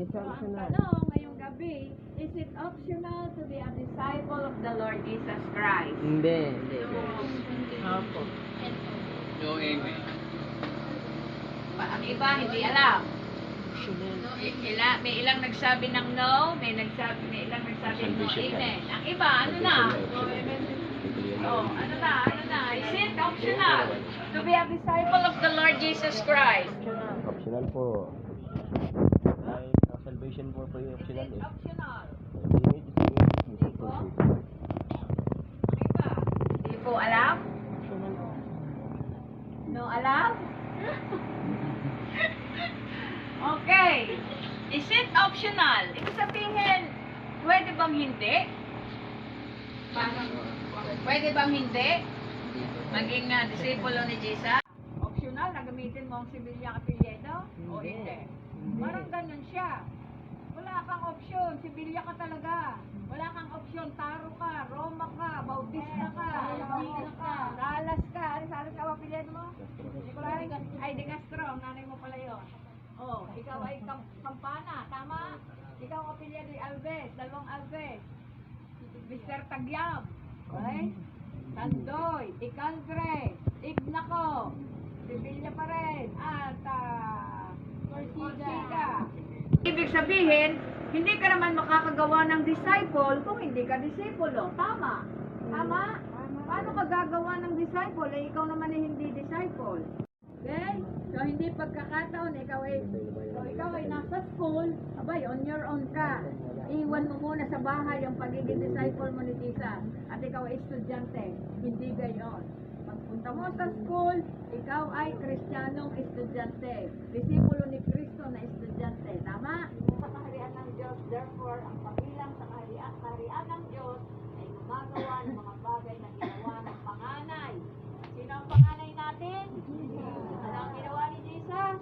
So, ang optional. tanong ngayong gabi, is it optional to be a disciple of the Lord Jesus Christ? Hindi. Opo. No, amen. Ang iba, hindi alam. May ilang nagsabi ng no, may ilang nagsabi ng no, amen. Ang iba, ano na? Ano na? Is it optional to be a disciple of the Lord Jesus Christ? Optional po. Ay, salvation po po yung Is optional it eh. optional? Hindi po. Iba? Hindi po alam? No alam? Okay. Is it optional? Ibig sabihin, pwede bang hindi? Pwede bang hindi? Maging disipulo ni Jesus? Optional na gamitin mo ang sibilyang apelyido? O hindi? Parang ganun siya. Wala kang opsyon, sibilya ka talaga. Wala kang opsyon, taro ka, Roma ka, Bautista ka, Latina ka, Salas ka. Ano Salas ka, apelyido mo? Ay, De Castro, ang nanay mo pala yun. Oh, ikaw ay Campana, tama? Ikaw ang apelyido ay Alves, dalawang Alves. Mr. Tagyam, okay? Sandoy, Icandre, Ignaco, sibilya pa rin, at Corsica. Ibig sabihin, hindi ka naman makakagawa ng disciple kung hindi ka disipulo. Tama? Tama? Paano ka gagawa ng disciple? Eh, ikaw naman ay hindi disciple. Okay? So, hindi pagkakataon, ikaw ay nasa school, abay, on your own ka. Iwan mo muna sa bahay ang pagiging disciple mo ni Jesus. At ikaw ay estudyante. Hindi gayon. Pagpunta mo sa school, ikaw ay Kristiyanong estudyante. Disipulo ni Kristo na estudyante. Tama? Sa kaharian ng Diyos, therefore, ang pabilang sa kaharian ng Diyos ay gumagawa ng mga bagay na ginawa ng panganay. Sino ang panganay natin? Ano ang ginawa ni Jesus?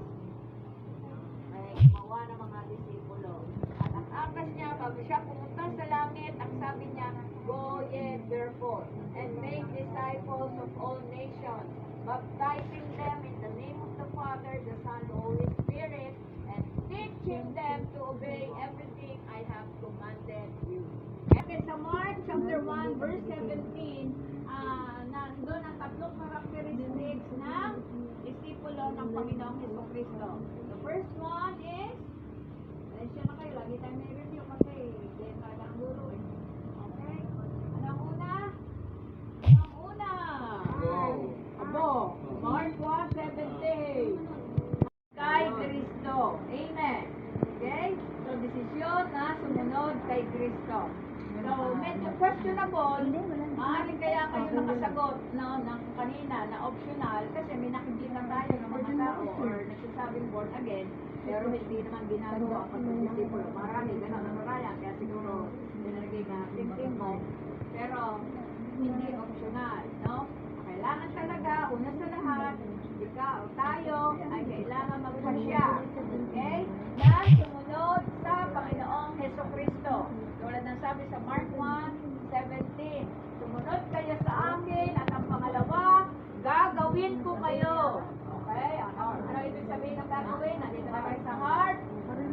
Ay gumawa ng mga disipulo. At ang akas niya, bago siya pumunta sa langit, ang sabi niya, go ye therefore, and make disciples of all nations, baptizing them in the name of the Father, the Son, the Holy Spirit, and teaching them to obey everything I have commanded you. And sa Mark chapter 1, verse 17, nandun ang tatlong characteristics ng disipulo ng Panginoong Jesucristo. The first one is, siya na kayo, lagi tayo may review kasi hindi talaga ang guru eh. Okay? Anong una? Abo. Mark 1:17. Kay Kristo. Amen. Okay? So, desisyon na sumunod kay Kristo. So, medyo questionable. Maaaring kaya kayo nakasagot ng kanina na optional kasi may nakikita tayo ng mga tao or nagsasabing born again pero hindi naman ginagawa ang pagdisipulo. Marami, gano'n ang maraya. Kaya siguro dinalagay na tim mo. Pero hindi optional, no? Kailangan talaga, una sa lahat, ikaw, tayo, ay kailangan magpasya. Okay? Na sumunod sa Panginoong Jesucristo. Tulad ng sabi sa Mark 1:17, sumunod kayo sa akin at ang pangalawa, gagawin ko kayo. Okay? Ano ibig sabihin ng gagawin? Nandito na kayo sa heart.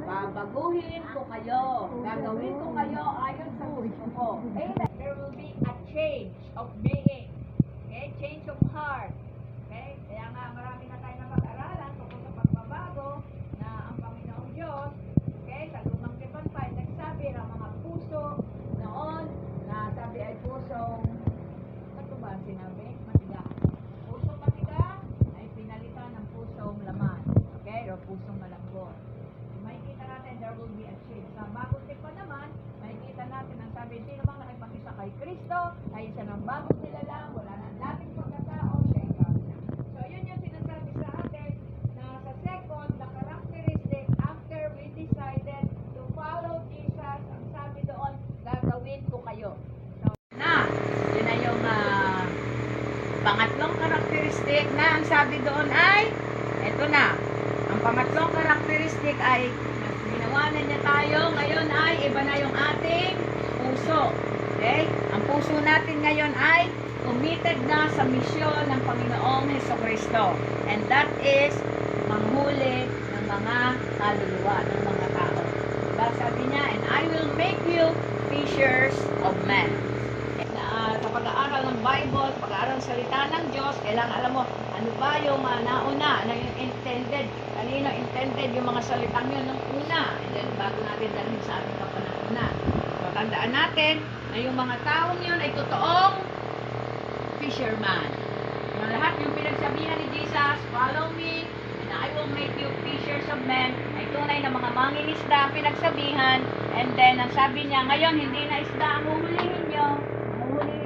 Babaguhin ko kayo. Gagawin ko kayo ayon sa gusto ko. Amen. There will be a change of being. Okay? Change of heart. Okay? Kaya nga marami na tayo na pag-aralan tungkol sa pagbabago na ang Panginoong Diyos, okay, sa lumang tipan pa, nagsabi ng mga puso noon na sabi ay pusong, ano ba sinabi? Matiga. Pusong matiga ay pinalitan ng pusong laman. Okay? O pusong malambot. Makikita natin there will be a change. Sa bagong tipan naman, makikita natin ang sabi, sino mang nakipag-isa kay Kristo, ay isa ng bagong nilalang, wala na dating pagkatao, siya ay bago na. So, yun yung sinasabi sa atin na sa second, the characteristic after we decided to follow Jesus, ang sabi doon, gagawin ko kayo. So, yun na yung pangatlong characteristic na ang sabi doon ay, eto na, ang pangatlong characteristic ay ginawa na niya tayo, ngayon ay iba na yung ating puso. Okay? Ang puso natin ngayon ay committed na sa misyon ng Panginoong Jesucristo. And that is manghuli ng mga kaluluwa ng mga tao. will make you fishers of men. Sa pag-aaral ng Bible, pag-aaral ng salita ng Diyos, kailangan alam mo, ano ba yung nauna, ano yung intended, kanino intended yung mga salitang yun ng una, and then bago natin dalhin sa ating kapanahonan. So, tandaan natin na yung mga taong yun ay totoong fisherman. Yung lahat yung pinagsabihan ni Jesus, follow me, and I will make you fishers of men, ay tunay na mga mangingisda ang pinagsabihan, and then ang sabi niya, ngayon hindi na isda ang huhulihin nyo, ang huhulihin